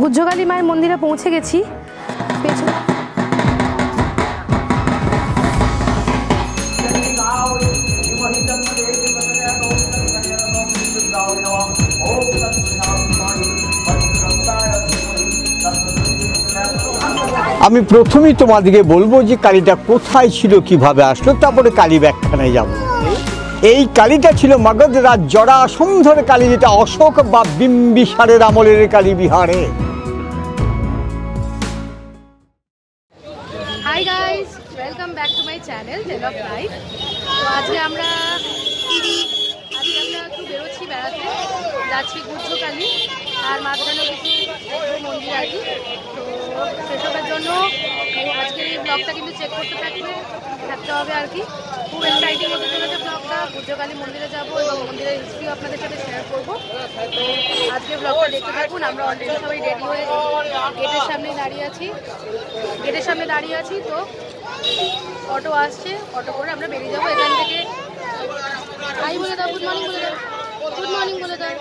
গুজ্জকালী মায়ের মন্দিরে পৌঁছে গেছি। আমি প্রথমেই তোমাদেরকে বলবো যে কালীটা কোথায় ছিল, কিভাবে আসলো, তারপরে কালী ব্যাখ্যানে যাব। এই কালীটা ছিল মগধ রাজ জরাসন্ধের কালী, যেটা অশোক বা বিম্বিসারের আমলের কালী বিহারে। Hi guys, welcome back to my channel tale of life. তো আজকে আমরা একটু বেরোচ্ছি, বেড়াতে যাচ্ছি গুজ্জকালী, আর মাঝখানেও কিছু মন্দির আর কি। তো সেসবের জন্য আজকের এই ব্লগটা কিন্তু চেক করতে থাকতে হবে আর কি। খুব এক্সাইটিং হতে চলেছে ব্লগটা। গুজ্জকালী মন্দিরে যাবো এবং মন্দিরের হিস্ট্রি আপনাদের সাথে শেয়ার করবো। তো আজকে ব্লগটা দেখতে থাকুন। আমরা অলরেডি সবাই রেডি হয়ে গেটের সামনে দাঁড়িয়ে আছি। তো অটো আসছে, অটো করে আমরা বেরিয়ে যাবো এখান থেকে। হাই বলে দাও, গুড মর্নিং বলে দাও।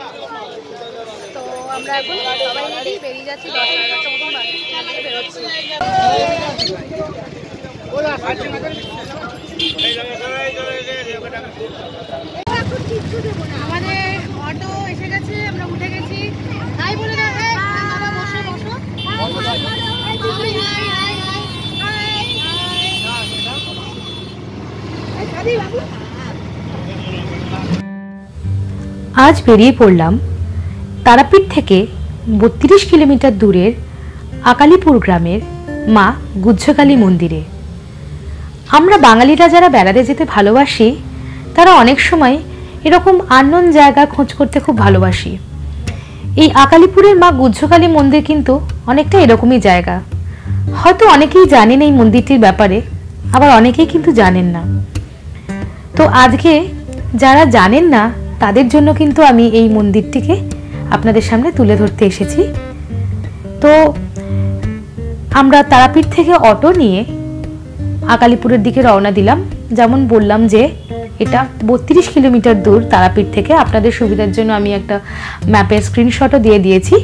তো আমরা এখন সবাই রেডি, বেরিয়ে যাচ্ছি। 10-11টা মতন বাজে, এখান থেকে বেরোচ্ছি। আমাদের অটো এসে গেছে, আমরা উঠে গেছি। হাই বলে দাও। আজ বেরিয়ে পড়লাম তারাপীঠ থেকে 32 কিলোমিটার দূরের আকালিপুর গ্রামের মা গুজ্জকালী মন্দিরে। আমরা বাঙালিরা যারা বেড়াতে যেতে ভালোবাসি, তারা অনেক সময় এরকম আননোন জায়গা খোঁজ করতে খুব ভালোবাসি। এই আকালিপুরের মা গুজ্জকালী মন্দির কিন্তু অনেকটা এরকমই জায়গা। হয়তো অনেকেই জানেন এই মন্দিরটির ব্যাপারে, আবার অনেকেই কিন্তু জানেন না। তো আজকে যারা জানেন না তাদের জন্য কিন্তু আমি এই মন্দিরটিকে আপনাদের সামনে তুলে ধরতে এসেছি। তো আমরা তারাপীঠ থেকে অটো নিয়ে আকালিপুরের দিকে রওনা দিলাম। যেমন বললাম যে এটা 32 কিলোমিটার দূর তারাপীঠ থেকে। আপনাদের সুবিধার জন্য আমি একটা ম্যাপের স্ক্রিনশটও দিয়ে দিয়েছি।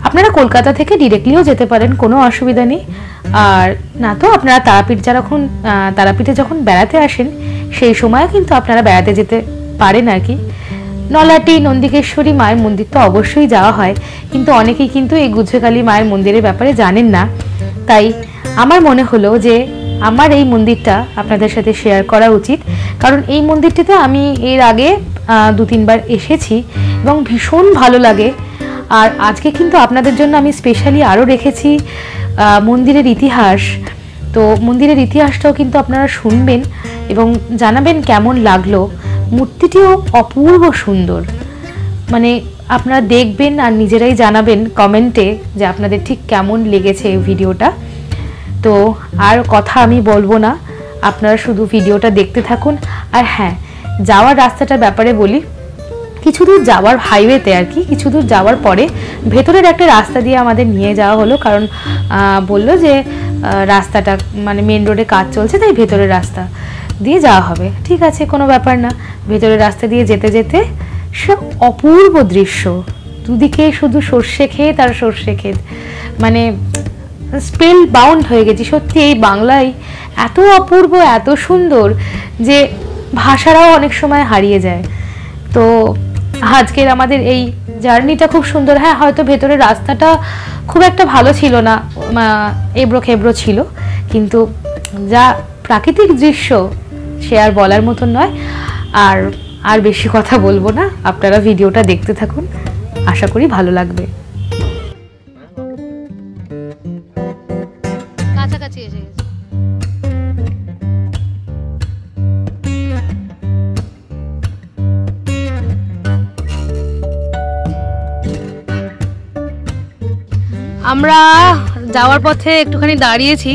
আপনারা কলকাতা থেকে ডিরেক্টলিও যেতে পারেন, কোনো অসুবিধা নেই। আর না তো আপনারা তারাপীঠে যখন বেড়াতে আসেন সেই সময়ও কিন্তু আপনারা বেড়াতে যেতে পারেন আর কি। নলাটি নন্দিকেশ্বরী মায়ের মন্দির তো অবশ্যই যাওয়া হয়, কিন্তু অনেকেই কিন্তু এই গুজ্জকালী মায়ের মন্দিরের ব্যাপারে জানেন না। তাই আমার মনে হলো যে আমার এই মন্দিরটা আপনাদের সাথে শেয়ার করা উচিত, কারণ এই মন্দিরটিতে আমি এর আগে 2-3 বার এসেছি এবং ভীষণ ভালো লাগে। আর আজকে কিন্তু আপনাদের জন্য আমি স্পেশালি আরও রেখেছি মন্দিরের ইতিহাস। তো মন্দিরের ইতিহাসটাও কিন্তু আপনারা শুনবেন এবং জানাবেন কেমন লাগলো। মূর্তিটিও অপূর্ব সুন্দর, মানে আপনারা দেখবেন আর নিজেরাই জানাবেন কমেন্টে যে আপনাদের ঠিক কেমন লেগেছে এই ভিডিওটা। তো আর কথা আমি বলবো না, আপনারা শুধু ভিডিওটা দেখতে থাকুন। আর হ্যাঁ, যাওয়ার রাস্তাটার ব্যাপারে বলি। কিছু দূর যাওয়ার হাইওয়েতে আর কি, কিছু দূর যাওয়ার পরে ভেতরের একটা রাস্তা দিয়ে আমাদের নিয়ে যাওয়া হলো, কারণ বললো যে রাস্তাটা মানে মেন রোডে কাজ চলছে, তাই ভেতরের রাস্তা দিয়ে যাওয়া হবে। ঠিক আছে, কোনো ব্যাপার না। ভেতরের রাস্তা দিয়ে যেতে যেতে সব অপূর্ব দৃশ্য, দুদিকে শুধু সর্ষে ক্ষেত আর সর্ষে ক্ষেত, মানে স্পেল বাউন্ড হয়ে গেছি। সত্যি এই বাংলায় এত অপূর্ব, এত সুন্দর যে ভাষারাও অনেক সময় হারিয়ে যায়। তো আজকের আমাদের এই জার্নিটা খুব সুন্দর। হ্যাঁ, হয়তো ভেতরের রাস্তাটা খুব একটা ভালো ছিল না, এবড়ো খেবড়ো ছিল, কিন্তু যা প্রাকৃতিক দৃশ্য সে আর বলার মতন নয়। আর বেশি কথা বলবো না, আপনারা ভিডিওটা দেখতে থাকুন, আশা করি ভালো লাগবে। কাছাকাছি এসে গেছে। আমরা যাওয়ার পথে একটুখানি দাঁড়িয়েছি।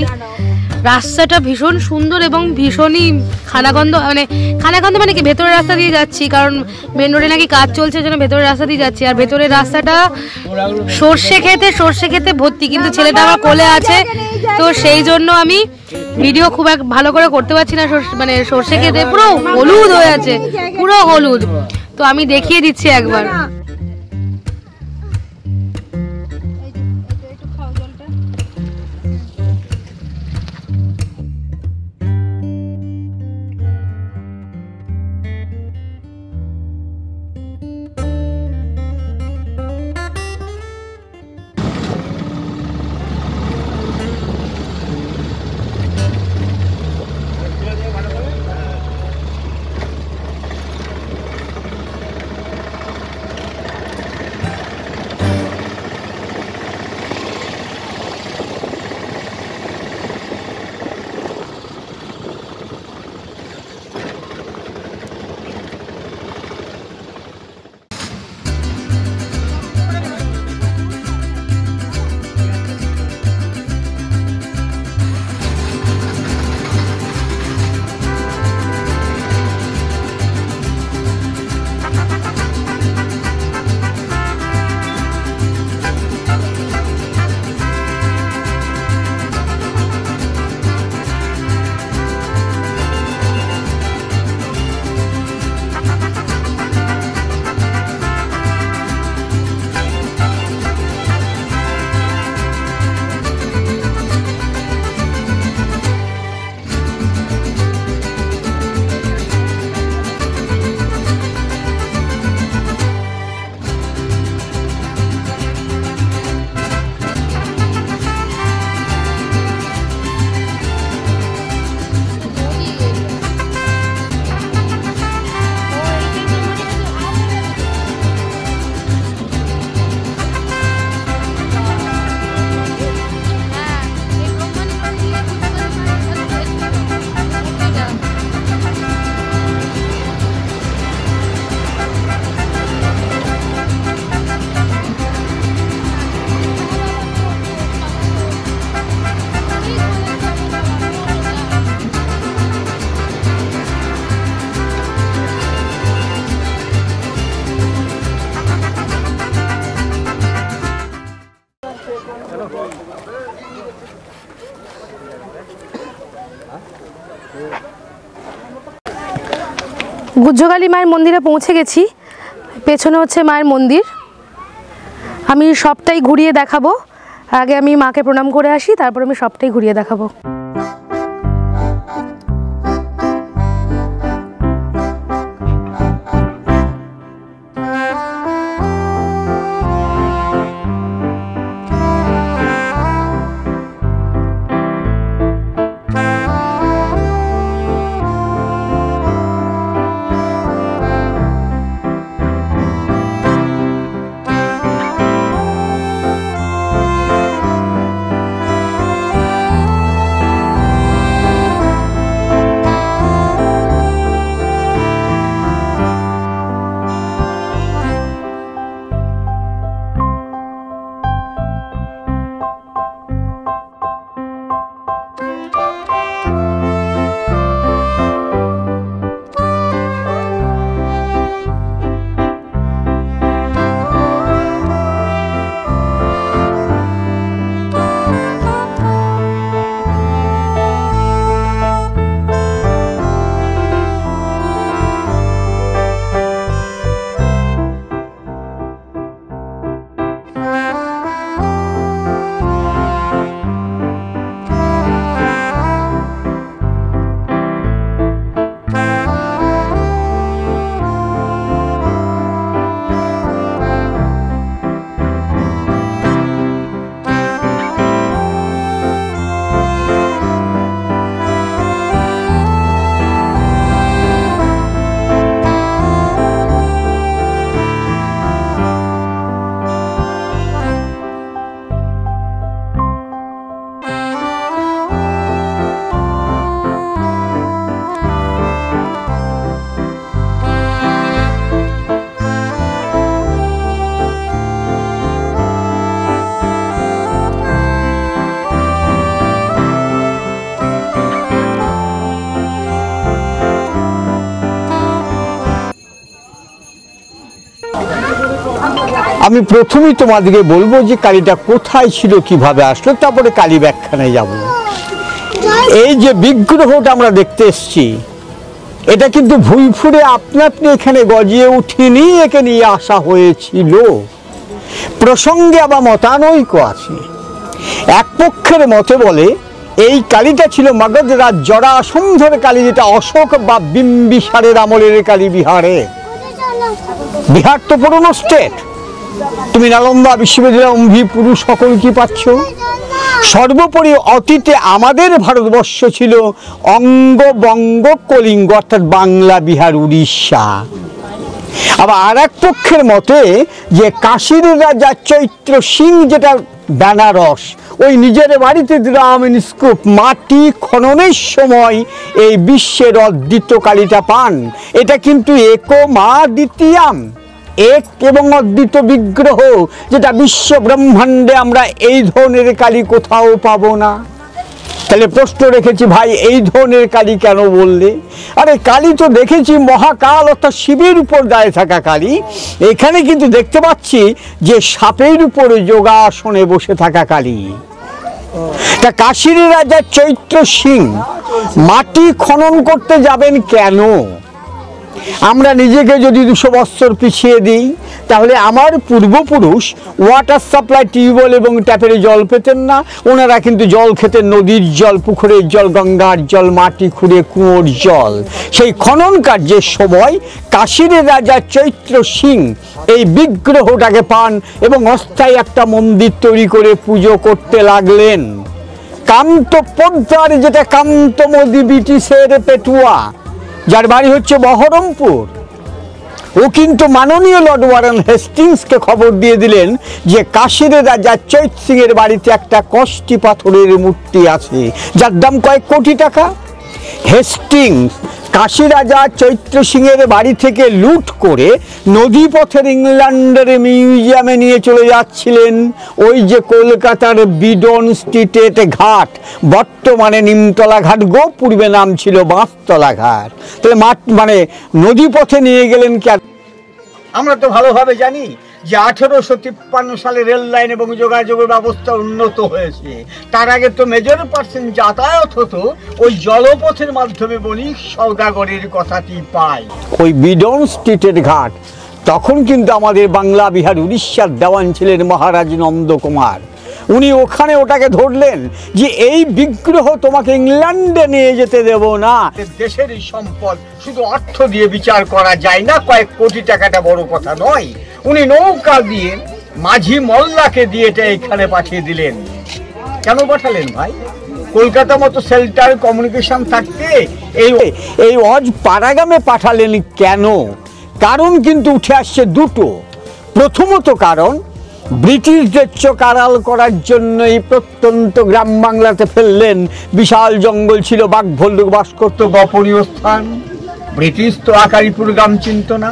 রাস্তাটা ভীষণ সুন্দর এবং ভীষণই খানাগন্ধ, মানে কি ভেতরের রাস্তা দিয়ে যাচ্ছি, কারণ মেন রোডে নাকি কাজ চলছে, জন্য ভেতরের রাস্তা দিয়ে যাচ্ছি। আর ভেতরের রাস্তাটা সর্ষে খেতে ভর্তি, কিন্তু ছেলেটা আমার কোলে আছে, তো সেই জন্য আমি ভিডিও খুব ভালো করে করতে পারছি না। মানে সর্ষে খেতে পুরো হলুদ হয়ে আছে, পুরো হলুদ। তো আমি দেখিয়ে দিচ্ছি একবার। গুহ্যকালী মায়ের মন্দিরে পৌঁছে গেছি। পেছনে হচ্ছে মায়ের মন্দির। আমি সবটাই ঘুরিয়ে দেখাবো। আগে আমি মাকে প্রণাম করে আসি, তারপর আমি সবটাই ঘুরিয়ে দেখাবো। আমি প্রথমেই তোমাদেরকে বলবো যে কালীটা কোথায় ছিল, কিভাবে আসলো, তারপরে কালী ব্যাখ্যানে যাব। এই যে বিগ্রহটা আমরা দেখতে এসছি, এটা কিন্তু ভুঁইফুড়ে আপনা আপনি এখানে গজিয়ে উঠিনি, একে নিয়ে আসা হয়েছিল। প্রসঙ্গে আবার মতানৈক্য আছে। এক পক্ষের মতে বলে এই কালীটা ছিল মগধ রাজ জরাসন্ধের কালী, যেটা অশোক বা বিম্বিসারের আমলের কালী বিহারে। বিহার তো পুরনো স্টেট। তুমি নালন্দা বিশ্ববিদ্যালয় অম্ভি পুরুষ সকল কি পাচ্ছ। সর্বোপরি অতীতে আমাদের ভারতবর্ষ ছিল অঙ্গ বঙ্গ কলিঙ্গ, অর্থাৎ বাংলা বিহার উড়িষ্যা। আবার আর এক পক্ষের মতে যে কাশীর রাজা চৈত্র সিং, যেটা বেনারস, ওই নিজের বাড়িতে দ্রামিনস্কুপ মাটি খননের সময় এই বিশ্বের অদ্বিতীয় কালীটা পান। এটা কিন্তু একো মা দ্বিতীয়াম, এক এবং অদ্বিতীয় বিগ্রহ, যেটা বিশ্ব ব্রহ্মাণ্ডে আমরা এই ধরনের কালী কোথাও পাবো না। তাহলে প্রশ্ন রেখেছি, ভাই এই ধরনের কালী কেন বললে? আরে কালী তো দেখেছি মহাকাল, অর্থাৎ শিবের উপর দাঁড়িয়ে থাকা কালী। এখানে কিন্তু দেখতে পাচ্ছি যে সাপের উপরে যোগাসনে বসে থাকা কালী। তা কাশীর রাজা চৈত্র সিং মাটি খনন করতে যাবেন কেন? আমরা নিজেকে যদি 200 বছর পিছিয়ে দিই, তাহলে আমার পূর্বপুরুষ ওয়াটার সাপ্লাই, টিউবওয়েল এবং ট্যাপের জল পেতেন না। ওনারা কিন্তু জল খেতেন নদীর জল, পুকুরের জল, গঙ্গার জল, মাটি খুঁড়ে কুয়োর জল। সেই খনন কার্যের সময় কাশীর রাজা চৈত্র সিং এই বিগ্রহটাকে পান এবং অস্থায়ী একটা মন্দির তৈরি করে পুজো করতে লাগলেন। কান্ত পোদ্দার, যেটা কান্তমদি ব্রিটিশের পেটুয়া, যার বাড়ি হচ্ছে বহরমপুর, ও কিন্তু মাননীয় লর্ড ওয়ারেন হেস্টিংসকে খবর দিয়ে দিলেন যে কাশীর রাজা চৈত সিং এর বাড়িতে একটা কষ্টি পাথরের মূর্তি আছে, যার দাম কয়েক কোটি টাকা। হেস্টিংস কাশী রাজা চৈত্র সিং এর বাড়ি থেকে লুট করে নদীপথের ইংল্যান্ডের মিউজিয়ামে নিয়ে চলে যাচ্ছিলেন। ওই যে কলকাতার বিডন স্ট্রিটের ঘাট, বর্তমানে নিমতলা ঘাট গো, পূর্বে নাম ছিল বাঁশতলা ঘাট। তাহলে নদীপথে নিয়ে গেলেন। আমরা তো ভালোভাবে জানি যে 1853 সালে রেল লাইন এবং যোগাযোগের ব্যবস্থা উন্নত হয়েছে, তার আগে তো মেজর পার্সেন্ট যাতায়াত হতো ওই জলপথের মাধ্যমে বণিক সওদাগরের কথাটি পাই। ওই বিডন স্ট্রিটের ঘাট, তখন কিন্তু আমাদের বাংলা বিহার উড়িষ্যার দেওয়ান ছিলেন মহারাজ নন্দকুমার। উনি ওখানে ওটাকে ধরলেন যে এই বিগ্রহ তোমাকে ইংল্যান্ডে নিয়ে যেতে দেব না। দেশের এই সম্পদ শুধু অর্থ দিয়ে বিচার করা যায় না, কয়েক কোটি টাকাটা বড় কথা নয়। উনি নৌকা দিয়ে মাঝি মোল্লাকে দিয়ে এটা এখানে পাঠিয়ে দিলেন। কেন পাঠালেন ভাই? কলকাতা মতো সেল্টার কমিউনিকেশন থাকতে এই অজ পাড়াগ্রামে পাঠালেন কেন? কারণ কিন্তু উঠে আসছে দুটো। প্রথমত কারণ ব্রিটিশদের চোখ আড়াল করার জন্য এই প্রত্যন্ত গ্রাম বাংলাতে ফেললেন। বিশাল জঙ্গল ছিল, বাঘ ভাল্লুক বাস করতো, গোপনীয় স্থান। ব্রিটিশ তো আকালিপুর গ্রাম চিনত না,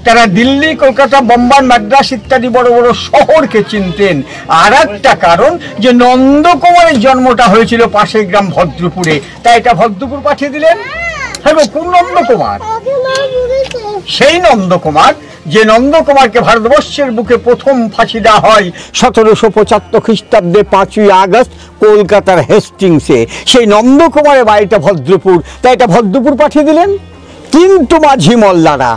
তারা দিল্লি, কলকাতা, বোম্বাই, মাদ্রাস ইত্যাদি বড় বড় শহরকে চিনতেন। আর একটা কারণ যে নন্দকুমারের জন্মটা হয়েছিল পাশের গ্রাম ভদ্রপুরে, তাই এটা ভদ্রপুর পাঠিয়ে দিলেন। হ্যাঁ, কোন নন্দকুমার? সেই নন্দকুমার যে নন্দকুমারকে ভারতবর্ষের বুকে প্রথম ফাঁসি দেওয়া হয় 1775 খ্রিস্টাব্দে 5ই আগস্ট কলকাতার হেস্টিংসে। সেই নন্দকুমারের বাড়িটা ভদ্রপুর, তাই এটা ভদ্রপুর পাঠিয়ে দিলেন। কিন্তু মাঝি মোল্লারা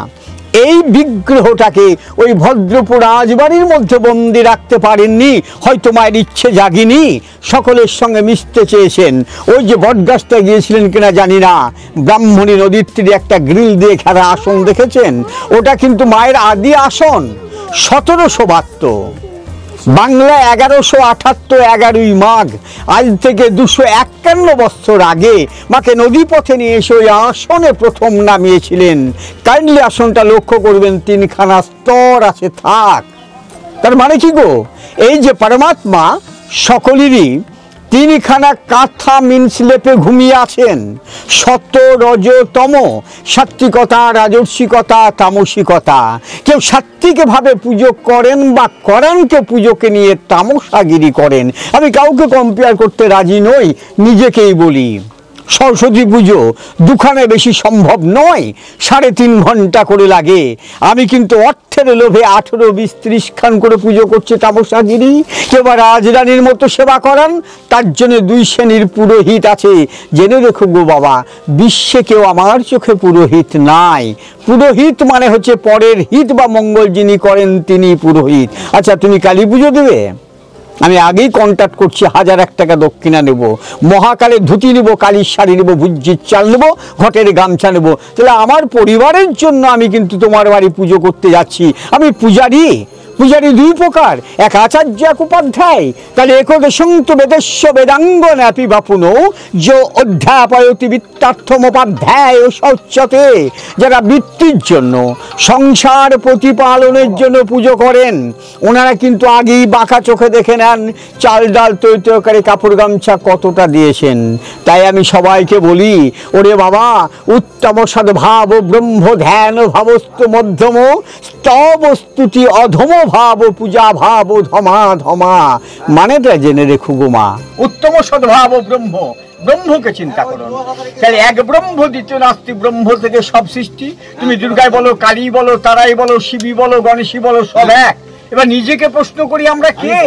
এই বিগ্রহটাকে ওই ভদ্রপুর রাজবাড়ির মধ্যে বন্দি রাখতে পারেননি, হয়তো মায়ের ইচ্ছে জাগিনি, সকলের সঙ্গে মিশতে চেয়েছেন। ওই যে বটগাছটা গিয়েছিলেন কিনা জানি না, ব্রাহ্মণী নদীর তীরে একটা গ্রিল দিয়ে ঘেরা আসন দেখেছেন, ওটা কিন্তু মায়ের আদি আসন। 1772 বাংলা 1178 11ই মাঘ, আজ থেকে 251 বছর আগে মাকে নদীপথে নিয়ে এসে ওই আসনে প্রথম নামিয়েছিলেন। কাইন্ডলি আসনটা লক্ষ্য করবেন, 3খানা স্তর আছে থাক। তার মানে কি গো? এই যে পরমাত্মা সকলেরই 3খানা কাঁথা মিন্স লেপে ঘুমিয়ে আছেন। সত্য, রজ, তম, সাত্ত্বিকতা, রাজস্বিকতা, তামসিকতা। কেউ সাত্ত্বিকে ভাবে পুজো করেন বা করেন, কেউ পুজোকে নিয়ে তামসাগিরি করেন। আমি কাউকে কম্পেয়ার করতে রাজি নই, নিজেকেই বলি। সরস্বতী পুজো দুখানে বেশি সম্ভব নয়, 3.5 ঘন্টা করে লাগে। আমি কিন্তু অর্থের লোভে 18, 20, 30 খান করে পুজো করছে তামসাগিরি। কেউ বা রাজরানীর মতো সেবা করান, তার জন্য 2 শ্রেণীর পুরোহিত আছে। জেনে রেখো গো বাবা, বিশ্বে কেউ আমার চোখে পুরোহিত নাই। পুরোহিত মানে হচ্ছে পরের হিত বা মঙ্গল যিনি করেন তিনি পুরোহিত। আচ্ছা, তুমি কালী পুজো দেবে? আমি আগেই কন্ট্যাক্ট করছি, 1001 টাকা দক্ষিণা নেব, মহাকালের ধুতি নেব, কালীর শাড়ি নেব, ভুজ্জির চাল নেব, ঘটের গামছা নেব। তাহলে আমার পরিবারের জন্য আমি কিন্তু তোমার বাড়ি পুজো করতে যাচ্ছি। আমি পূজারি। পূজারি 2 প্রকার, এক আচার্য, এক উপাধ্যায়। তাহলে একদেশন্ত বেদস্য বেদাঙ্গ ন্যাপি বাপুন যে অধ্যাপয়তি বৃত্তার্থমোপাধ্যায় শৌচতে। যারা বৃত্তির জন্য, সংসার প্রতিপালনের জন্য পুজো করেন, ওনারা কিন্তু আগেই বাঁকা চোখে দেখে নেন চাল ডাল তৈতরকারি কাপড় গামছা কতটা দিয়েছেন। তাই আমি সবাইকে বলি, ওরে বাবা, উত্তম সদ্ভাব ব্রহ্ম ধ্যান ভাবস্তু মধ্যম স্তব স্তুতি অধম ভাব পূজা ভাব ধমা ধমা। মানেটা জেনে রেখো গো মা। উত্তম সদ্ভাব ব্রহ্ম, ব্রহ্মকে চিন্তা করো। তাহলে এক ব্রহ্ম, দ্বিতীয় নাস্তি। ব্রহ্ম থেকে সব সৃষ্টি। তুমি দুর্গায় বলো, কালী বলো, তারাই বলো, শিবী বলো, গণেশী বলো, সব এক। এবার নিজেকে প্রশ্ন করি, আমরা কে?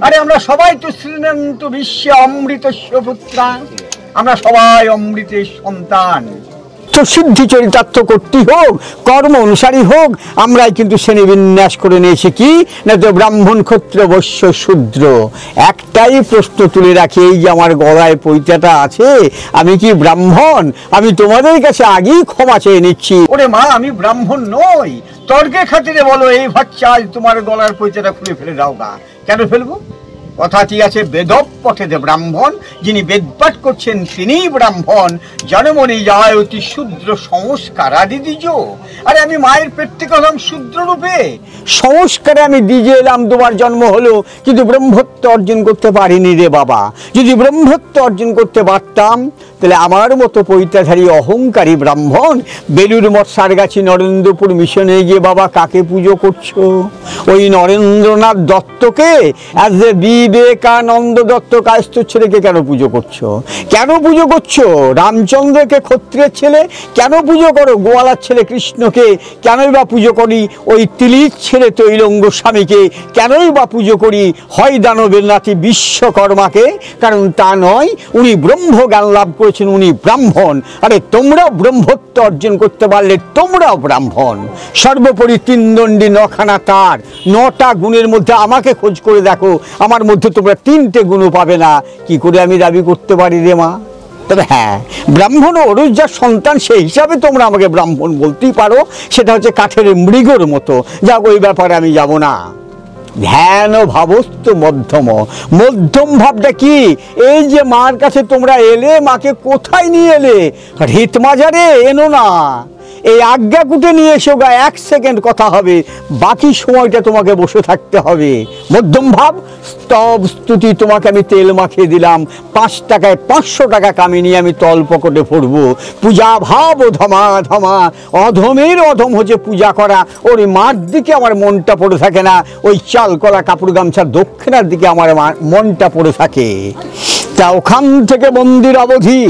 আরে আমরা সবাই তো শ্রীনন্ত বিশ্বে অমৃতস্য পুত্রা, আমরা সবাই অমৃতের সন্তান। তো সিদ্ধি চরিতার্থ করতে হোক, কর্ম অনুসারী হোক, আমরাই কিন্তু শ্রেণীবিন্যাস করে নিয়েছি কি না, তো ব্রাহ্মণ, ক্ষত্রিয়, বৈশ্য, শূদ্র। একটাই প্রশ্ন তুলে রাখি, এই যে আমার গলায় পৈতাটা আছে, আমি কি ব্রাহ্মণ? আমি তোমাদের কাছে আগেই ক্ষমা চেয়ে নিচ্ছি। ওরে মা, আমি ব্রাহ্মণ নই। তর্কে খাতিরে বলো, এই ভাচ্চা আজ তোমার গলার পৈতাটা খুলে ফেলে দাও গা। কেন ফেলবো? কথাটি আছে, বেদব পথেতে ব্রাহ্মণ, যিনি বেদপাঠ করছেন তিনিই ব্রাহ্মণ। জনমনি যায় অতি শূদ্র সংস্কার আদি দ্বিজ। আরে আমি মায়ের পেট থেকে হলাম শূদ্র রূপে, সংস্কারে আমি দ্বিজে এলাম, 2বার জন্ম হলো, কিন্তু ব্রহ্মত্ব অর্জন করতে পারিনি রে বাবা। যদি ব্রহ্মত্ব অর্জন করতে পারতাম, তাহলে আমার মতো পৈতাধারী অহংকারী ব্রাহ্মণ বেলুর মঠ সারগাছি নরেন্দ্রপুর মিশনে গিয়ে বাবা কাকে পুজো করছো? ওই নরেন্দ্রনাথ দত্তকে, অ্যাজ এ বিবেকানন্দ দত্ত কায়স্থ ছেলেকে কেন পুজো করছো? কেন পুজো করছো রামচন্দ্রকে, ক্ষত্রিয়ের ছেলে? কেন পুজো করো গোয়ালার ছেলে কৃষ্ণকে? কেনই বা পুজো করি ওই তিলির ছেলে তৈলঙ্গ স্বামীকে? কেনই বা পুজো করি হয় দানবের নাতি বিশ্বকর্মাকে? কারণ তা নয়, উনি ব্রহ্মজ্ঞান লাভ করেছেন, উনি ব্রাহ্মণ। আরে তোমরাও ব্রহ্মত্ব অর্জন করতে পারলে তোমরাও ব্রাহ্মণ। সর্বোপরি তিনদণ্ডী নখানা তার, 9টা গুণের মধ্যে আমাকে খোঁজ করে দেখো, আমার মধ্যে তোমরা 3টে গুণও পাবে না। কি করে আমি দাবি করতে পারি রে মা? তবে হ্যাঁ, ব্রাহ্মণ ও অরুজার সন্তান সেই হিসাবে তোমরা আমাকে ব্রাহ্মণ বলতেই পারো। সেটা হচ্ছে কাঠের মৃগর মতো, যা ওই ব্যাপারে আমি যাব না। ধ্যান ও ভাবস্তু মধ্যম। মধ্যম ভাবটা কি? এই যে মার কাছে তোমরা এলে, মাকে কোথায় নিয়ে এলে? রীতমাজারে এনো না, এই আজ্ঞাকুটে নিয়ে এসো গা, 1 সেকেন্ড কথা হবে, বাকি সময়টা তোমাকে বসে থাকতে হবে। মধ্যম ভাব, স্তব স্তুতি তোমাকে আমি তেল মাখিয়ে দিলাম, 5 টাকায় 500 টাকা কামিয়ে আমি তল পকেটে পড়বো। পূজা ভাব ও ধমা ধমা, অধমের অধম হচ্ছে পূজা করা। ওর মার দিকে আমার মনটা পড়ে থাকে না, ওই চাল কলা কাপড় গামছা দক্ষিণার দিকে আমার মনটা পড়ে থাকে। তা ওখান থেকে মন্দির অবধি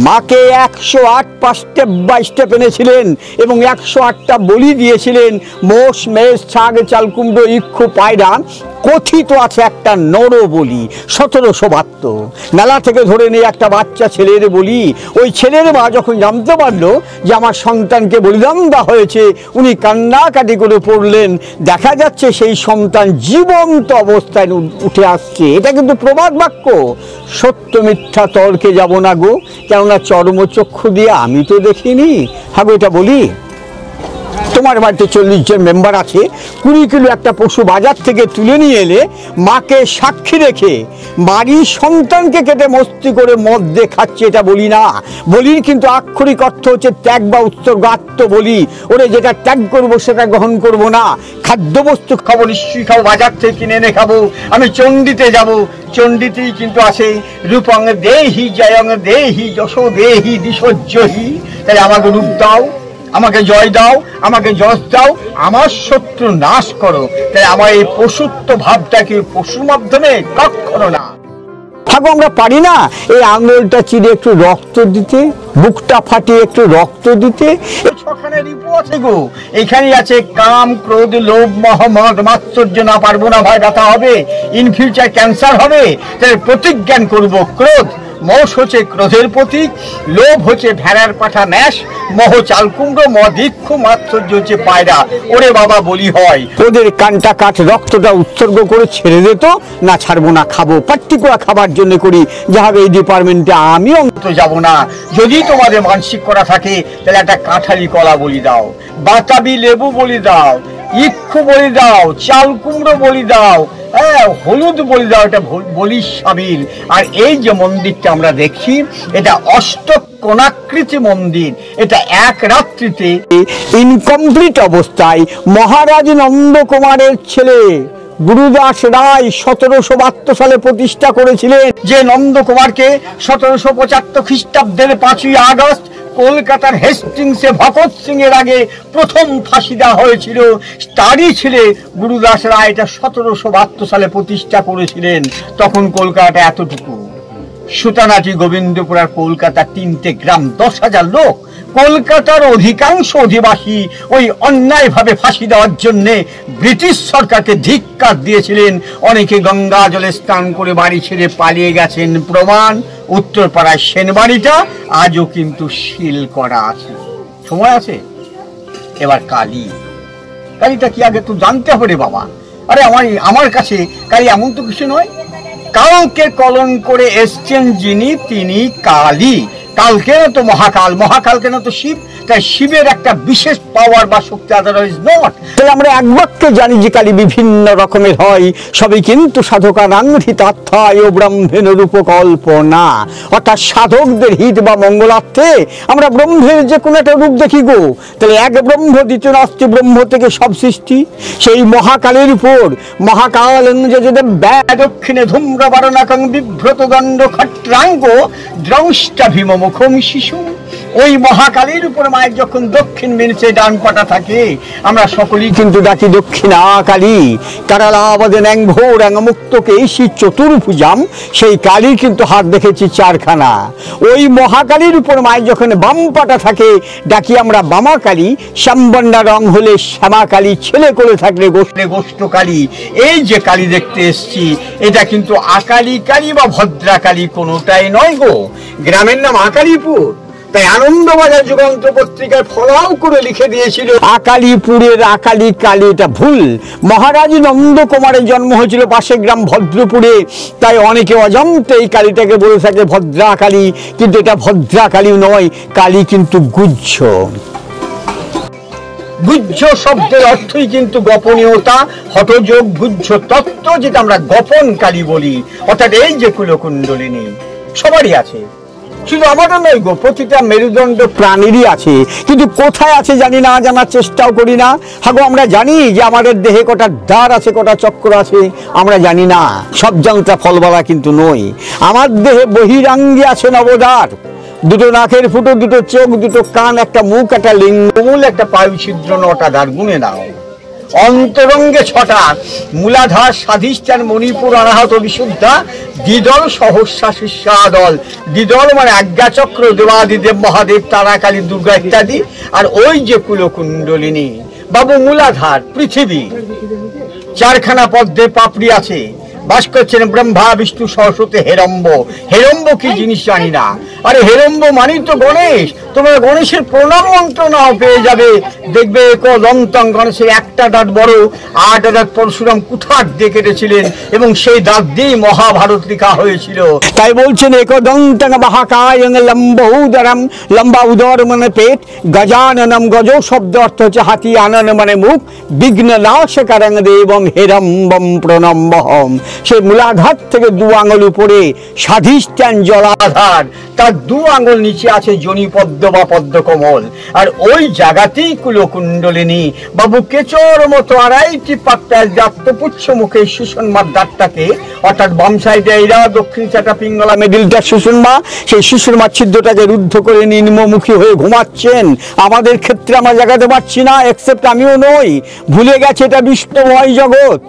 মাকে 108 স্টেপ বাই স্টেপ এনেছিলেন এবং 108টা বলি দিয়েছিলেন। মোষ, মেষ, ছাগ, চাল কুমড়ো, ইক্ষু, পায়রা, কথিত আছে একটা নর বলি 1772। মেলা থেকে ধরে নিয়ে একটা বাচ্চা ছেলের বলি। ওই ছেলের মা যখন জানতে পারলো যে আমার সন্তানকে বলিদান দেওয়া হয়েছে, উনি কান্নাকাটি করে পড়লেন। দেখা যাচ্ছে সেই সন্তান জীবন্ত অবস্থায় উঠে আসছে। এটা কিন্তু প্রবাদ বাক্য, সত্য মিথ্যা তর্কে যাব না গো, কেননা চর্মচক্ষু দিয়ে আমি তো দেখিনি। হ্যাঁ গো, এটা বলি, তোমার বাড়িতে 40 জন মেম্বার আছে, 20 কিলো একটা পশু বাজার থেকে তুলে নিয়ে এলে, মাকে সাক্ষী রেখে বাড়ির সন্তানকে কেটে মস্তি করে মদ দিয়ে খাচ্ছে, এটা বলি না। বলির কিন্তু আক্ষরিক অর্থ হচ্ছে ত্যাগ বা উৎসর্গ, বলি। ওরে যেটা ত্যাগ করবো সেটা গ্রহণ করবো না। খাদ্যবস্তু খাবো, নিশ্চয়ই খাবো, বাজার থেকে কিনে এনে খাবো। আমি চণ্ডীতে যাব, চণ্ডীতেই কিন্তু আছে রূপং দেহি জয়ং দেহি যশো দেহি দিশোজ্জহি। তাই আমাকে রূপ দাও, আমাকে জয় দাও, আমাকে যশ দাও, আমার শত্রু নাশ করো। তাই আমার এই পশুত্ব ভাবটাকে পশুর মাধ্যমে কখনো না। থাকো, আমরা পারি না এই আঙুলটা চিরে একটু রক্ত দিতে, বুকটা ফাটিয়ে একটু রক্ত দিতে? এই 6খানা রিপু আছে গো, এখানেই আছে কাম, ক্রোধ, লোভ, মোহ, মদ, মাৎসর্য। না পারবো না ভাই, ব্যথা হবে, ইন ফিউচার ক্যান্সার হবে। তাই প্রতিজ্ঞান করবো, ক্রোধ, মোষ হচ্ছে ক্রোধের প্রতীক, লোভ হচ্ছে ভেড়ার পাঠা ম্যাশ, মোহ চাল কুমড়ো, মদ ইক্ষু, মাৎসর্য হচ্ছে পায়রা। ওরে বাবা বলি হয়, ওদের কানটা কাঠ, রক্তটা উৎসর্গ করে ছেড়ে দিত না, ছাড়বো না, খাবো, পার্টিকুলার খাবার জন্য করি, যা হবে এই ডিপার্টমেন্টে আমি অন্তত যাব না। যদি তোমাদের মানসিক করা থাকে তাহলে একটা কাঁঠালি কলা বলি দাও, বাতাবি লেবু বলি দাও, ইক্ষু বলি দাও, চাল কুমড়ো বলি দাও, হ্যাঁ হলুদ বলি দাও, এটা বলি সাবিল। আর এই যে মন্দিরটা আমরা দেখছি, এটা অষ্টকোণাকৃতি মন্দির। এটা এক রাত্রিতে ইনকমপ্লিট অবস্থায় মহারাজ নন্দকুমারের ছেলে গুরুদাস রায় 1772 সালে প্রতিষ্ঠা করেছিলেন। যে নন্দকুমারকে 1775 খ্রিস্টাব্দের 5ই আগস্ট কলকাতার হেস্টিংসে ভগৎ সিং এর আগে প্রথম ফাঁসি দেওয়া হয়েছিল, তারই ছেলে গুরুদাস রায় এটা 1772 সালে প্রতিষ্ঠা করেছিলেন। তখন কলকাতা এতটুকু, সুতানাটি, গোবিন্দপুর আর কলকাতা 3টে গ্রাম, 10,000 লোক। কলকাতার অধিকাংশ অধিবাসী ওই অন্যায়ভাবে ফাঁসি দেওয়ার জন্য ব্রিটিশ সরকারকে ধিক্কার দিয়েছিলেন। অনেকে গঙ্গা জলে স্নান করে বাড়ি ছেড়ে পালিয়ে গেছেন। প্রমাণ, উত্তরপাড়ায় সেনবাড়িটা আজও কিন্তু সিল করা আছে। সময় আছে। এবার কালী, কালীটা কি আগে তো জানতে হবে রে বাবা। আরে আমার কাছে কালী এমন তো কিছু নয়। কালকে কলন করে এসছেন যিনি, তিনি কালী। কালকে তো মহাকাল, মহাকাল কেন তো শিব। তাই শিবের একটা বিশেষ পাওয়ার বা শক্তি, আদারওয়াইজ নট। তাই আমরা এক বাক্যে জানি যে কালী বিভিন্ন রকমের হয়, সবই কিন্তু সাধকানাংহৃতার্থায় ও ব্রহ্মেণ রূপকল্পনা। অর্থাৎ সাধকদের হিত বা মঙ্গলার্থে আমরা ব্রহ্মের যে কোনো একটা রূপ দেখি গো। তাহলে এক ব্রহ্ম, দ্বিতীয় নাস্তি, ব্রহ্ম থেকে সব সৃষ্টি। সেই মহাকালের উপর মহাকাল দক্ষিণে ধূম্রবর্ণাকং বিভ্রত গণ্ড খট্রাঙ্গ দ্রংষ্টা ভীম মুখম শিশু। ওই মহাকালীর উপর মায়ের যখন দক্ষিণ মেনেছে ডান পাটা থাকে, আমরা সকলেই কিন্তু ডাকি দক্ষিণা কালী। কারালাবদে ন্যাংভো র্যাংমুক্তকে এই চতুর্ভুজাম, সেই কালীর কিন্তু হাত দেখেছি চারখানা। ওই মহাকালীর উপর মায়ের যখন বাম পাটা থাকে ডাকি আমরা বামা কালী। শ্যামবন্যা রং হলে শ্যামা কালী, ছেলে করে থাকলে গোষ্ঠ কালী। এই যে কালী দেখতে এসছি, এটা কিন্তু আকালী কালী বা ভদ্রা কালী কোনোটাই নয় গো। গ্রামের নাম আকালীপুর, তাই আনন্দবাজার যুগান্ত পত্রিকায় ফলাও করে লিখে দিয়েছিল আকালীপুরের আকালী কালী। এটা ভুল। মহারাজ নন্দকুমারের জন্ম হয়েছিল পাশের গ্রাম ভদ্রপুরে, তাই অনেকে অজান্তে এই কালীটাকে বলে থাকে ভদ্রা কালী, কিন্তু এটা ভদ্রা কালী নয়, কালী কিন্তু গুহ্য। গুহ্য শব্দের অর্থই কিন্তু গোপনীয়তা, হঠযোগ গুহ্য তত্ত্ব, যেটা আমরা গোপন কালী বলি। অর্থাৎ এই যে কুলকুণ্ডলিনী সবারই আছে, শুধু আমাদের নয় গো, প্রতিটা মেরুদণ্ড প্রাণীরই আছে, কিন্তু কোথায় আছে জানি না, জানার চেষ্টাও করি না। হাগো আমরা জানি যে আমাদের দেহে কটা দ্বার আছে, কটা চক্র আছে, আমরা জানি না। সব জানতা ফলবালা কিন্তু নই। আমার দেহে বহিরাঙ্গে আছে নবদ্বার, দুটো নাকের ফুটো, দুটো চোখ, দুটো কান, একটা মুখ, একটা লিঙ্গমূল, একটা পায়ু ছিদ্র, 9টা দ্বার, গুনে নাও। অন্তরঙ্গে 6টা, মূলাধার, স্বাধিষ্ঠান, মণিপুর, অনাহত, বিশুদ্ধা, দ্বিদল, সহস্রা, শীর্ষাদল। দ্বিদল মানে আজ্ঞাচক্র, দেবাদিদেব, মহাদেব, তারা, কালী, দুর্গা ইত্যাদি। আর ওই যে কুলকুণ্ডলিনী বাবু, মূলাধার পৃথিবী, 4খানা পদ্মে পাপড়ি আছে, বাস করছেন ব্রহ্মা, বিষ্ণু, সরস্বতী, হেরম্ব। হেরম্ব কি জিনিস জানি না। আরে হেরম্ব মানেই তো গণেশ। তোমরা গণেশের প্রণাম মন্ত্র নাও, পেয়ে যাবে। দেখবে দন্তং, গণেশের একটা দাঁত বড়, 8 দাঁত পরশুরাম কুঠার দিয়ে কেটেছিলেন, এবং সেই দাঁত দিয়েই মহাভারত লেখা হয়েছিল। তাই বলছেন একদন্তং মহাকায়ং লম্বউদরম, লম্বা উদর মানে পেট, গজাননম, গজ শব্দ অর্থ হচ্ছে হাতি, আনন মানে মুখ, বিঘ্ন নাশকারং দেবং হেরম্বম প্রণম্বহম। সেই মূলাধার থেকে 2 আঙুল উপরে স্বাধিষ্ঠান জলাধার, তার 2 আঙুল নিচে আছে জনিপদ্ম বা পদ্মকমল। আর ওই জায়গাতেই কুলকুণ্ডলিনী বাবু, কেচোর মতো 2.5টি পাতায় জাতপুচ্ছ মুখে সুষুম্নার দাঁতটাকে, অর্থাৎ বাম সাইডে এরা, দক্ষিণ সাইডে পিঙ্গলা, মিডিলটা সুষুম্না, সেই সুষুম্নার ছিদ্রটাকে রুদ্ধ করে নিম্নমুখী হয়ে ঘুমাচ্ছেন। আমাদের ক্ষেত্রে আমরা জাগাতে পারছি না, এক্সেপ্ট আমিও নই। ভুলে গেছে এটা বিষ্ণুময় জগৎ,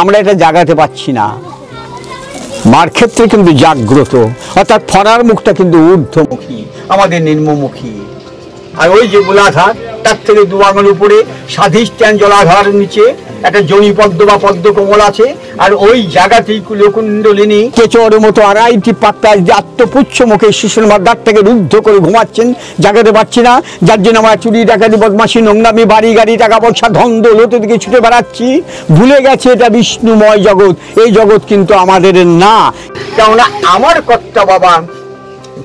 আমরা এটা জাগাতে পাচ্ছি না। মার ক্ষেত্রে কিন্তু জাগ্রত, অর্থাৎ ফনার মুখটা কিন্তু ঊর্ধ্বমুখী, আমাদের নিম্নমুখী। আর ওই যে মূলাধার, তার থেকে 2 আঙুল উপরে স্বাধিষ্ঠান জলাধার নিচে একটা জনিপদ্ম বা পদ্মকমল আছে। আর ওই জায়গাতেই কুলকুণ্ডলিনী কেচোর মতো 2.5টি পাতায় জাতপুচ্ছ মুখে সুষুম্নার দাঁতটাকে রুদ্ধ করে ঘুমাচ্ছেন, জাগাতে পারছি না। যার জন্য আমরা চুরি, ডাকাতি, বদমাশি, নোংরামি, বাড়ি গাড়ি, টাকা পয়সা, ধন দৌলতের দিকে ছুটে বেড়াচ্ছি। ভুলে গেছে এটা বিষ্ণুময় জগৎ। এই জগৎ কিন্তু আমাদের না, কেননা আমার কর্তা বাবা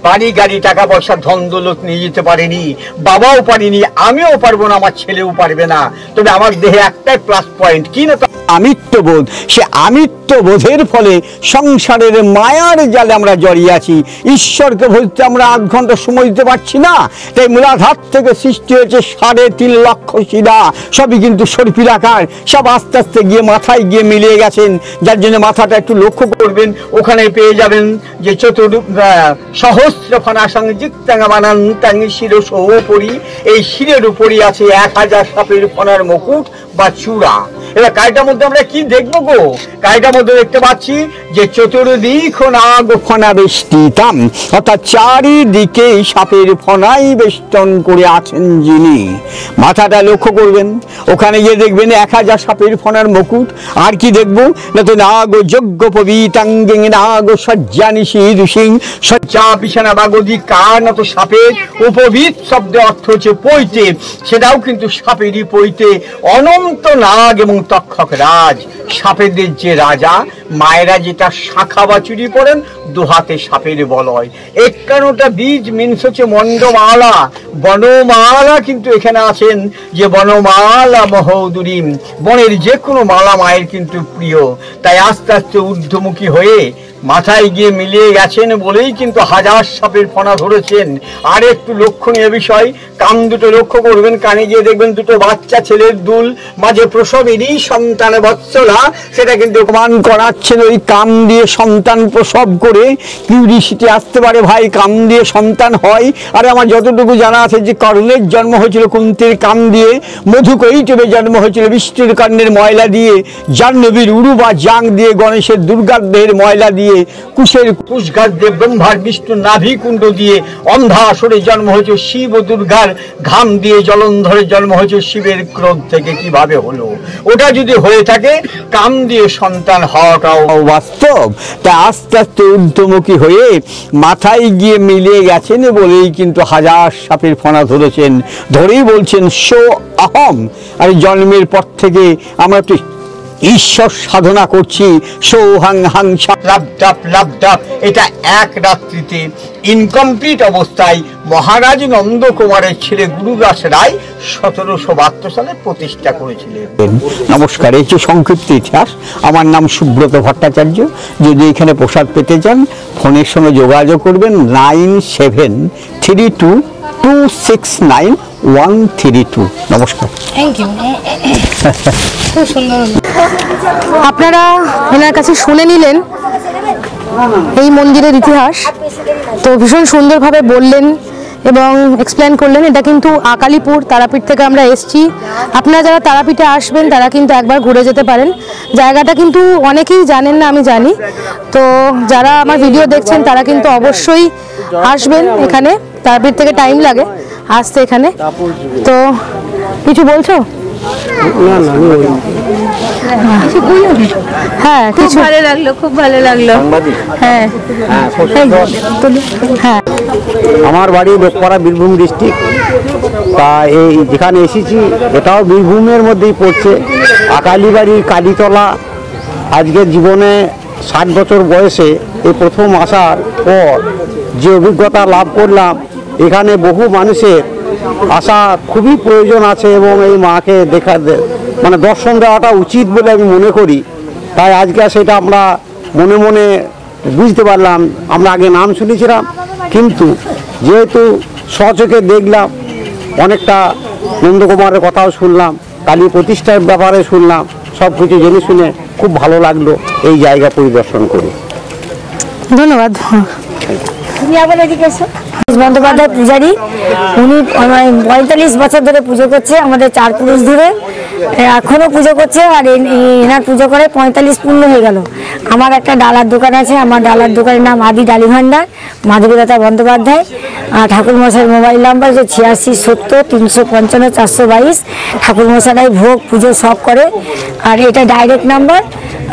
বাড়ি গাড়ি, টাকা পয়সা, ধন দৌলত নিয়ে যেতে পারেনি, বাবাও পারেনি, আমিও পারবো না, আমার ছেলেও পারবে না। তবে আমার দেহে একটাই প্লাস পয়েন্ট, কি না, আমিত্ববোধ। সে আমিত্ববোধের ফলে সংসারের মায়ার জালে আমরা জড়িয়ে আছি। ঈশ্বরকে বলতে আমরা 8 ঘন্টা সময় দিতে পারছি না। তাই মূলাধার থেকে সৃষ্টি হয়েছে 3.5 লক্ষ শিরা, সবই কিন্তু সর্পিলাকার, সব আস্তে আস্তে গিয়ে মাথায় গিয়ে মিলিয়ে গেছেন। যার জন্য মাথাটা একটু লক্ষ্য করবেন, ওখানে পেয়ে যাবেন যে সহস্র ফনা সংযুক্তাঙ্গ মানান্তাঙ্গ শিরোপরি। এই শিরের উপরই আছে 1000 সাপের ফনার মুকুট বা চূড়া। এবার কাইটার মধ্যে আমরা কি দেখবো গো? কাইটার মধ্যে দেখতে পাচ্ছি যে চতুর্দিক নাগ ফনা বেষ্টিতাম, অর্থাৎ চারিদিকে সাপের ফনাই বেষ্টন করে আছেন যিনি। মাথাটা লক্ষ্য করবেন, ওখানে গিয়ে দেখবেন 1000 সাপের ফনার মুকুট। আর কি দেখবো না, তো নাগ যজ্ঞ পবিতাঙ্গে নাগ সজ্জানি সিং, সজ্জা বিছানা বাগদি কার না তো সাপের। উপবিত শব্দের অর্থ হচ্ছে পৈতে, সেটাও কিন্তু সাপেরই পৈতে। অনন্ত নাগ এবং তক্ষক রাজ, সাপেদের যে রাজা। মায়েরা যেটা শাখা বা চুরি পড়েন, 2 হাতে সাপের বলয়। 51টা বীজ মিনস হচ্ছে মন্ডমালা, বনমালা কিন্তু এখানে আছেন যে বনমালা মহোদুরীম, বনের যে কোনো মালা মায়ের কিন্তু প্রিয়। তাই আস্তে আস্তে ঊর্ধ্বমুখী হয়ে মাথায় গিয়ে মিলিয়ে গেছেন বলেই কিন্তু হাজার সাপের ফনা ধরেছেন। আর একটু লক্ষণীয় বিষয়, কান দুটো লক্ষ্য করবেন, কানে গিয়ে দেখবেন দুটো বাচ্চা ছেলের দুল, মাঝে প্রসবেরই সন্তান বৎসলা, সেটা কিন্তু প্রমাণ করাচ্ছেন ওই কান দিয়ে সন্তান প্রসব করে কিউরিসিটি আসতে পারে ভাই, কান দিয়ে সন্তান হয়। আর আমার যতটুকু জানা আছে যে কর্ণের জন্ম হয়েছিল কুন্তির কান দিয়ে, মধুকৈটবের জন্ম হয়েছিল বৃষ্টির কর্ণের ময়লা দিয়ে, জাহ্নবীর উরু বা জাং দিয়ে, গণেশের দুর্গার দেহের ময়লা দিয়ে, কুশের কুশঘাত দিয়ে, ব্রহ্মার বিষ্ণুর নাভি কুণ্ড দিয়ে, অন্ধাসুরে জন্ম হয়েছে শিব ও দুর্গার ঘাম দিয়ে, জলন্ধরের জন্ম হয়েছে শিবের ক্রোধ থেকে। কিভাবে হলো? ওটা যদি হয়ে থাকে কাম দিয়ে সন্তান হওয়াটাও বাস্তব। তা আস্তে আস্তে ঊর্ধ্বমুখী হয়ে মাথায় গিয়ে মিলিয়ে গেছেন বলেই কিন্তু হাজার সাপের ফনা ধরেছেন, ধরেই বলছেন সো অহম। আর জন্মের পর থেকে আমরা তো ঈশ্বর সাধনা করছি, সৌহাং হাং লাভ। এটা এক রাত্রিতে ইনকমপ্লিট অবস্থায় মহারাজ নন্দকুমারের ছেলে গুরুদাস রায় 1772 সালে প্রতিষ্ঠা করেছিলেন। নমস্কার, এই যে সংক্ষিপ্ত ইতিহাস। আমার নাম সুব্রত ভট্টাচার্য। যদি এখানে প্রসাদ পেতে চান ফোনের সঙ্গে যোগাযোগ করবেন 9732692132। নমস্কার, থ্যাংক ইউ। খুব সুন্দর। আপনারা এনার কাছে শুনে নিলেন এই মন্দিরের ইতিহাস। তো ভীষণ সুন্দরভাবে বললেন এবং এক্সপ্লেন করলেন। এটা কিন্তু আকালিপুর তারাপীঠ থেকে আমরা এসেছি। আপনারা যারা তারাপীঠে আসবেন তারা কিন্তু একবার ঘুরে যেতে পারেন। জায়গাটা কিন্তু অনেকেই জানেন না, আমি জানি। তো যারা আমার ভিডিও দেখছেন তারা কিন্তু অবশ্যই আসবেন এখানে। তারাপীঠ থেকে টাইম লাগে আসতে এখানে। তো কিছু বলছো? হ্যাঁ, খুব ভালো লাগলো, খুব ভালো লাগলো। হ্যাঁ, হ্যাঁ। আমার বাড়ি লোকপাড়া, বীরভূম ডিস্ট্রিক্ট। তা এই যেখানে এসেছি এটাও বীরভূমের মধ্যেই পড়ছে। আকালিবাড়ির কালীতলা। আজকের জীবনে 60 বছর বয়সে এই প্রথম আসার পর যে অভিজ্ঞতা লাভ করলাম, এখানে বহু মানুষের আসা খুবই প্রয়োজন আছে এবং এই মাকে মানে দর্শন দেওয়াটা উচিত বলে আমি মনে করি। তাই আজকে সেটা আমরা মনে মনে বুঝতে পারলাম। আমরা আগে নাম শুনেছিলাম, কিন্তু যেহেতু স্বচোখে দেখলাম, অনেকটা নন্দকুমারের কথাও শুনলাম, কালী প্রতিষ্ঠার ব্যাপারে শুনলাম, সব কিছু জেনে শুনে খুব ভালো লাগলো এই জায়গা পরিদর্শন করে। ধন্যবাদ। বন্দ্যোপাধ্যায় পূজারী, উনি 45 বছর ধরে পুজো করছে, আমাদের 4 পুরুষ ধরে এখনো পুজো করছে। আর এনার পুজো করে 45 পূর্ণ হয়ে গেল। আমার একটা ডালার দোকান আছে, আমার ডালার দোকানের নাম আদি ডালি ভান্ডার, মাধবীলতা বন্দ্যোপাধ্যায়। আর ঠাকুরমশাইয়ের মোবাইল নাম্বার হচ্ছে 8670-355-422। ঠাকুরমশাই ভোগ পুজো সব করে। আর এটা ডাইরেক্ট নাম্বার।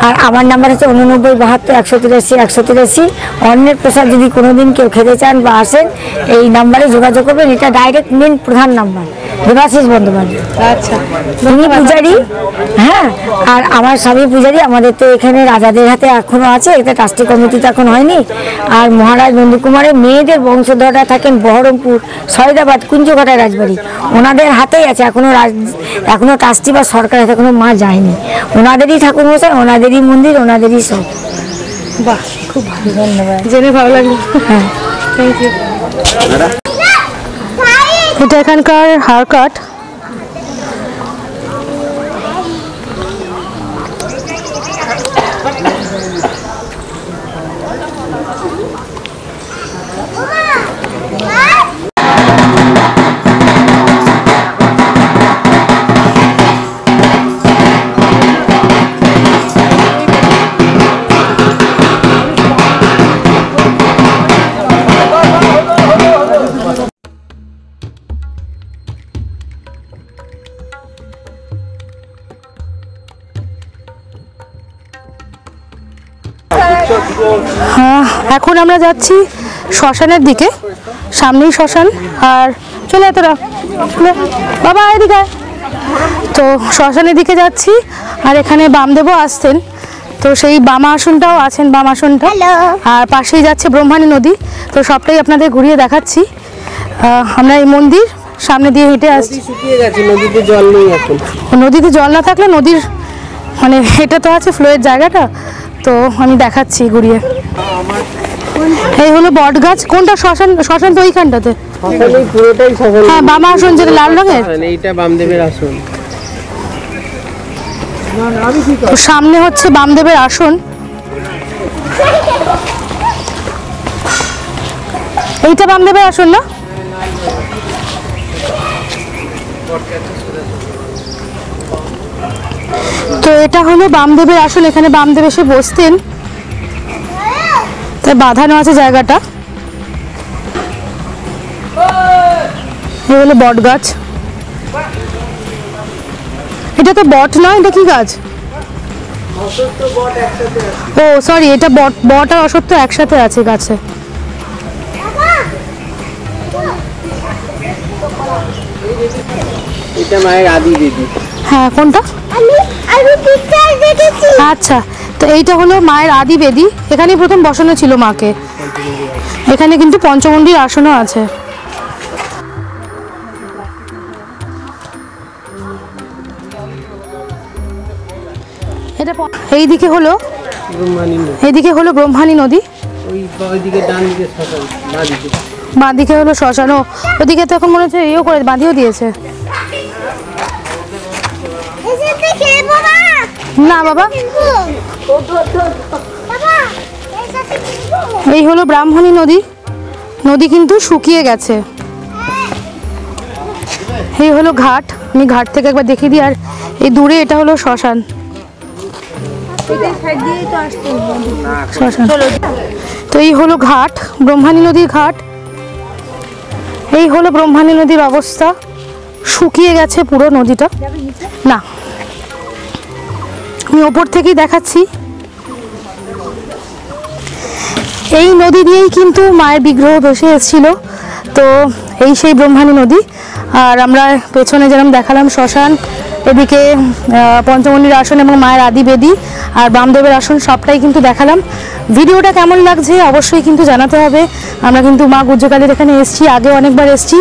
আর আমার নাম্বার হচ্ছে 8972-183-183। অন্যের প্রসাদ যদি কোনোদিন কেউ খেতে চান বা আসেন এই নাম্বারে যোগাযোগ করবেন। এটা ডাইরেক্ট মেন প্রধান নাম্বার, দেবাশিস বন্দ্যোপাধ্যায়। আচ্ছা, তিনি পূজারী। হ্যাঁ, আর আমার স্বামী পূজারী। আমাদের তো এখানে রাজাদের হাতে এখনো আছে, এটা ট্রাস্টি কমিটিতে এখন হয়নি। আর মহারাজ নন্দকুমারের মেয়েদের বংশধররা থাকেন বহরমপুর, সৈদাবাদ, কুঞ্জঘাটায় রাজবাড়ি। ওনাদের হাতেই আছে এখনো ট্রাস্টি বা সরকার হাতে কোনো মা যায়নি। ওনাদেরই ঠাকুরমশাই, ওনাদেরই মন্দির, ওনাদেরই সব। বাহ, খুব ভালো। ধন্যবাদ, জেনে ভালো লাগলো। হ্যাঁ, থ্যাংক ইউ। এটা এখানকার হেয়ার কাট। এখন আমরা যাচ্ছি শ্মশানের দিকে। সামনেই শ্মশান। আর চলে তোরা, বাবা এদিকে। তো শ্মশানের দিকে যাচ্ছি। আর এখানে বামদেবও আসতেন, তো সেই বামা আসনটাও আছেন, বাম আসনটা। আর পাশেই যাচ্ছে ব্রহ্মাণী নদী। তো সবটাই আপনাদের ঘুরিয়ে দেখাচ্ছি। আমরা এই মন্দির সামনে দিয়ে হেঁটে আসছি। নদীতে জল নেই এখন। নদীতে জল না থাকলে নদীর মানে এটা তো আছে ফ্লোয়ের জায়গাটা, তো আমি দেখাচ্ছি ঘুরিয়ে। এই হলো বট গাছ। কোনটা? শ্মশান? শ্মশান তো ওইখানটাতে। পুরোটাই শ্মশান। হ্যাঁ, বাম আসন যেটা লাল রঙের, এইটা বামদেবের আসন। সামনে হচ্ছে বামদেবের আসন। এইটা বামদেবের আসন না? তো এটা হলো বামদেবের আসন। এখানে বামদেব এসে বসতেন, তাই বাঁধানো আছে জায়গাটা। এই হলো বট গাছ। এটা তো বট নয়, এটা কি গাছ? ও সরি, এটা বট আর অশ্বত্থ একসাথে আছে গাছে। এটা মায়ের আদি দেবী। হ্যাঁ, কোনটা? আচ্ছা, তো এইটা হলো মায়ের আদি বেদি। এখানেই প্রথম বসানো ছিল মাকে। এখানে কিন্তু পঞ্চমুণ্ডির আসনও আছে। এটা এইদিকে হলো ব্রহ্মানী নদী। ওইদিকে ডান দিকে শ্মশান, বাঁদিকে। বাঁদিকে হলো শ্মশান। ওদিকে তো এখন মনে হচ্ছে ইয়েও করে বাঁধিয়েও দিয়েছে। না বাবা, এই হলো ব্রাহ্মণী নদী। নদী কিন্তু শুকিয়ে গেছে। এই হলো ঘাট। আমি ঘাট থেকে একবার দেখিয়ে দিই। আর এই দূরে এটা হলো শ্মশান। তো এই হলো ঘাট, ব্রহ্মানী নদীর ঘাট। এই হলো ব্রহ্মানী নদীর অবস্থা। শুকিয়ে গেছে পুরো নদীটা। না, আমি ওপর থেকেই দেখাচ্ছি। এই নদী দিয়েই কিন্তু মায়ের বিগ্রহ ভেসে এসেছিল। তো এই সেই ব্রহ্মানী নদী। আর আমরা পেছনে যেরকম দেখালাম শ্মশান, এদিকে পঞ্চমুণ্ডির আসন এবং মায়ের আদি বেদি আর বামদেবের আসন, সবটাই কিন্তু দেখালাম। ভিডিওটা কেমন লাগছে অবশ্যই কিন্তু জানাতে হবে। আমরা কিন্তু মা গুজ্জকালীর এখানে এসেছি, আগে অনেকবার এসেছি।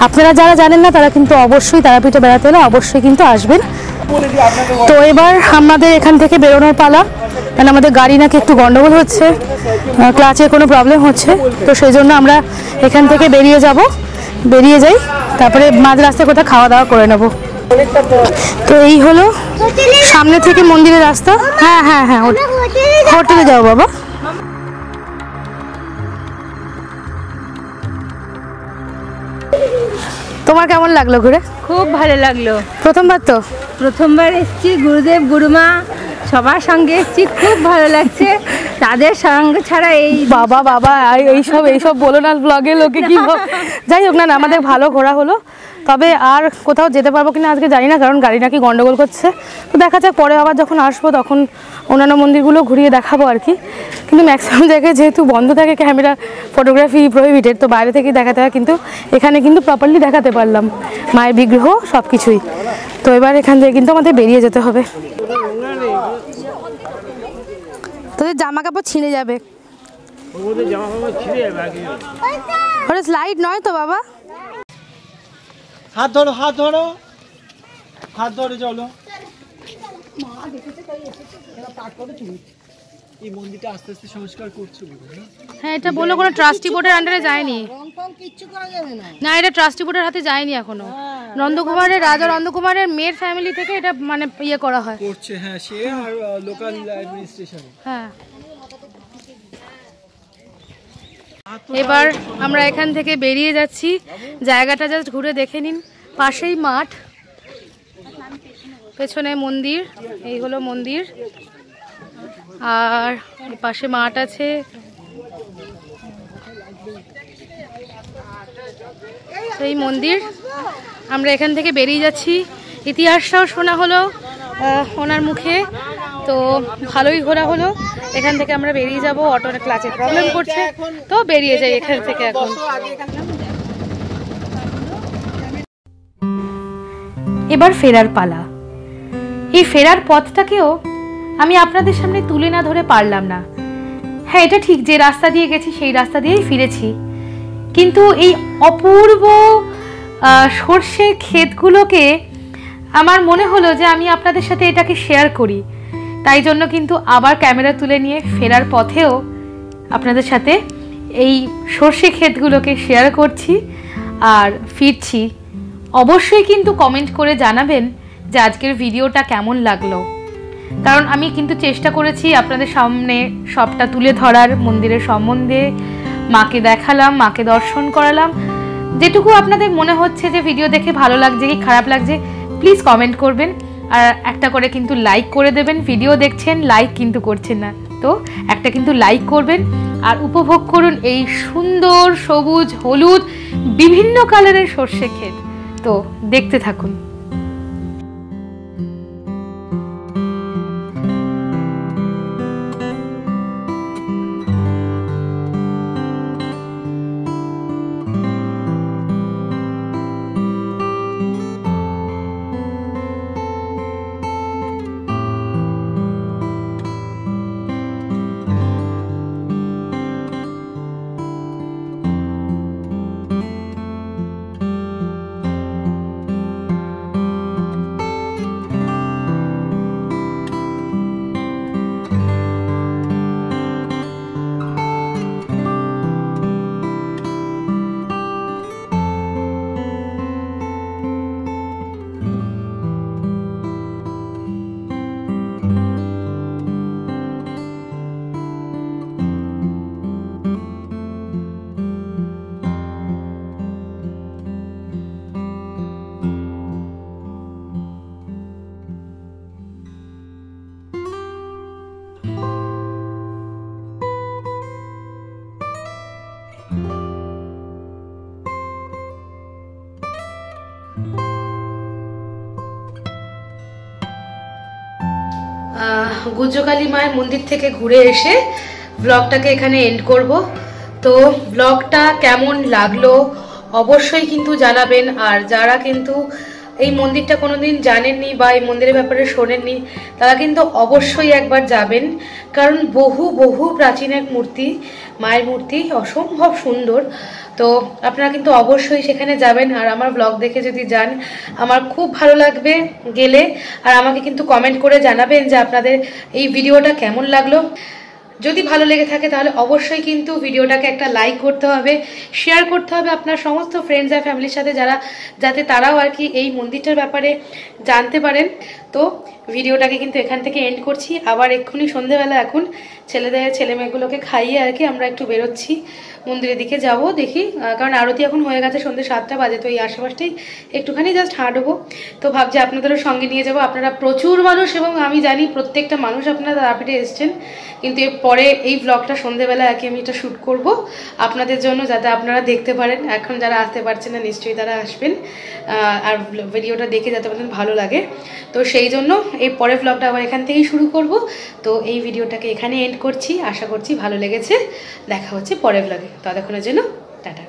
আপনারা যারা জানেন না তারা কিন্তু অবশ্যই তারাপীঠে বেড়াতে হলে অবশ্যই কিন্তু আসবেন। তো এবার আমাদের এখান থেকে বেরোনোর পালা, কারণ আমাদের গাড়ি নাকি একটু গন্ডগোল হচ্ছে, ক্লাচে কোনো প্রবলেম হচ্ছে। তো সেই জন্য আমরা এখান থেকে বেরিয়ে যাই, তারপরে মাঝ রাস্তায় কোথাও খাওয়া দাওয়া করে নেব। তো এই হলো সামনে থেকে মন্দিরের রাস্তা। হ্যাঁ হ্যাঁ হ্যাঁ, হোটেলে যাও বাবা। তোমার কেমন লাগলো ঘুরে? খুব ভালো লাগলো। প্রথমবার এসেছি, গুরুদেব গুরুমা সবার সঙ্গে এসেছি, খুব ভালো লাগছে। তাদের সঙ্গে ছাড়া এই বাবা এইসব বলো না, ব্লগে লোকে কি যাই হোক না, আমাদের ভালো ঘোরা হলো। তবে আর কোথাও যেতে পারবো কিনা আজকে জানি না, কারণ গাড়ি নাকি গন্ডগোল করছে। তো দেখা যাক, পরে আবার যখন আসবো তখন অন্যান্য মন্দিরগুলো ঘুরিয়ে দেখাবো আর কি। কিন্তু ম্যাক্সিমাম জায়গায় যেহেতু বন্ধ থাকে, ক্যামেরা ফটোগ্রাফি প্রহিবিটেড, তো বাইরে থেকেই দেখাতে হয়। কিন্তু এখানে কিন্তু প্রপারলি দেখাতে পারলাম মায়ের বিগ্রহ সব কিছুই। তো এবার এখান থেকে কিন্তু আমাদের বেরিয়ে যেতে হবে। তোদের জামা কাপড় ছিঁড়ে যাবে। ওটা স্লাইড নয় তো বাবা। হাত ধরো চলো। এই মন্দিরটা আস্তে আস্তে সংস্কার করছো। হ্যাঁ, এটা বললো কোনো ট্রাস্টি বোর্ডের আন্ডারে যায়নি। না, এটা ট্রাস্টি বোর্ডের হাতে যায়নি এখনো। নন্দকুমারের, রাজা নন্দকুমারের মেয়ের ফ্যামিলি থেকে এটা মানে ইয়ে করা হয় করছে। হ্যাঁ, সে আর লোকাল অ্যাডমিনিস্ট্রেশন। হ্যাঁ, এবার আমরা এখান থেকে বেরিয়ে যাচ্ছি। জায়গাটা জাস্ট ঘুরে দেখে নিন। পাশেই মাঠ, পেছনে মন্দির। এই হলো মন্দির, আর পাশে মাঠ আছে। সেই মন্দির। আমরা এখান থেকে বেরিয়ে যাচ্ছি। ইতিহাসটাও শোনা হলো ওনার মুখে, তো ভালোই ঘোরা হলো। এখান থেকে আমরা বেরিয়ে যাব। অটোর ক্লাচে প্রবলেম করছে, তো বেরিয়ে যাই এখান থেকে এখন। এবার ফেরার পালা। এই ফেরার পথটাকেও আমি আপনাদের সামনে তুলে না ধরে পারলাম না। হ্যাঁ, এটা ঠিক যে রাস্তা দিয়ে গেছি সেই রাস্তা দিয়েই ফিরেছি, কিন্তু এই অপূর্ব সর্ষের ক্ষেতগুলোকে আমার মনে হলো যে আমি আপনাদের সাথে এটাকে শেয়ার করি। তাই জন্য কিন্তু আবার ক্যামেরা তুলে নিয়ে ফেরার পথেও আপনাদের সাথে এই সর্ষে ক্ষেতগুলোকে শেয়ার করছি আর ফিরছি। অবশ্যই কিন্তু কমেন্ট করে জানাবেন যে আজকের ভিডিওটা কেমন লাগলো, কারণ আমি কিন্তু চেষ্টা করেছি আপনাদের সামনে সবটা তুলে ধরার, মন্দিরের সম্বন্ধে মাকে দেখালাম, মাকে দর্শন করালাম। যেটুকু আপনাদের মনে হচ্ছে যে ভিডিও দেখে ভালো লাগছে কি খারাপ লাগছে প্লিজ কমেন্ট করবেন, আর একটা করে কিন্তু লাইক করে দেবেন। ভিডিও দেখছেন, লাইক কিন্তু করছেন না, তো একটা কিন্তু লাইক করবেন আর উপভোগ করুন এই সুন্দর সবুজ হলুদ বিভিন্ন কালারের সর্ষে ক্ষেত। তো দেখতে থাকুন। গুজ্জকালী মায়ের মন্দির থেকে ঘুরে এসে ব্লগটাকে এখানে এন্ড করব। তো ব্লগটা কেমন লাগলো অবশ্যই কিন্তু জানাবেন, আর যারা কিন্তু এই মন্দিরটা কোনোদিন জানেননি বা এই মন্দিরের ব্যাপারে শোনেননি তারা কিন্তু অবশ্যই একবার যাবেন, কারণ বহু বহু প্রাচীন এক মূর্তি, মায়ের মূর্তি, অসম্ভব সুন্দর। তো আপনারা কিন্তু অবশ্যই সেখানে যাবেন, আর আমার ব্লগ দেখে যদি যান আমার খুব ভালো লাগবে গেলে। আর আমাকে কিন্তু কমেন্ট করে জানাবেন যে আপনাদের এই ভিডিওটা কেমন লাগলো। যদি ভালো লেগে থাকে তাহলে অবশ্যই কিন্তু ভিডিওটাকে একটা লাইক করতে হবে, শেয়ার করতে হবে আপনার সমস্ত ফ্রেন্ডস আর ফ্যামিলির সাথে, যাতে তারাও আর কি এই মন্দিরটার ব্যাপারে জানতে পারেন। তো ভিডিওটাকে কিন্তু এখান থেকে এন্ড করছি। আবার এক্ষুনি সন্ধেবেলা এখন ছেলে মেয়েগুলোকে খাইয়ে আর কি আমরা একটু বেরোচ্ছি, মন্দিরের দিকে যাব দেখি, কারণ আরতি এখন হয়ে গেছে, সন্ধ্যে 7টা বাজে। তো এই আশেপাশটাই একটুখানি জাস্ট হাঁটবো। তো ভাবছি আপনাদেরও সঙ্গে নিয়ে যাব। আপনারা প্রচুর মানুষ এবং আমি জানি প্রত্যেকটা মানুষ আপনারা তারাপীঠে এসছেন, কিন্তু পরে এই ব্লগটা সন্ধ্যেবেলা আর কি আমি এটা শ্যুট করব আপনাদের জন্য, যাতে আপনারা দেখতে পারেন। এখন যারা আসতে পারছেন না নিশ্চয়ই তারা আসবেন, আর ভিডিওটা দেখে যাতে আপনাদের ভালো লাগে। তো সেই জন্য এই পরের ব্লগটা আবার এখান থেকেই শুরু করব। তো এই ভিডিওটাকে এখানে এন্ড করছি, আশা করছি ভালো লেগেছে। দেখা হচ্ছে পরের ব্লগে, ততক্ষণের জন্য টাটা।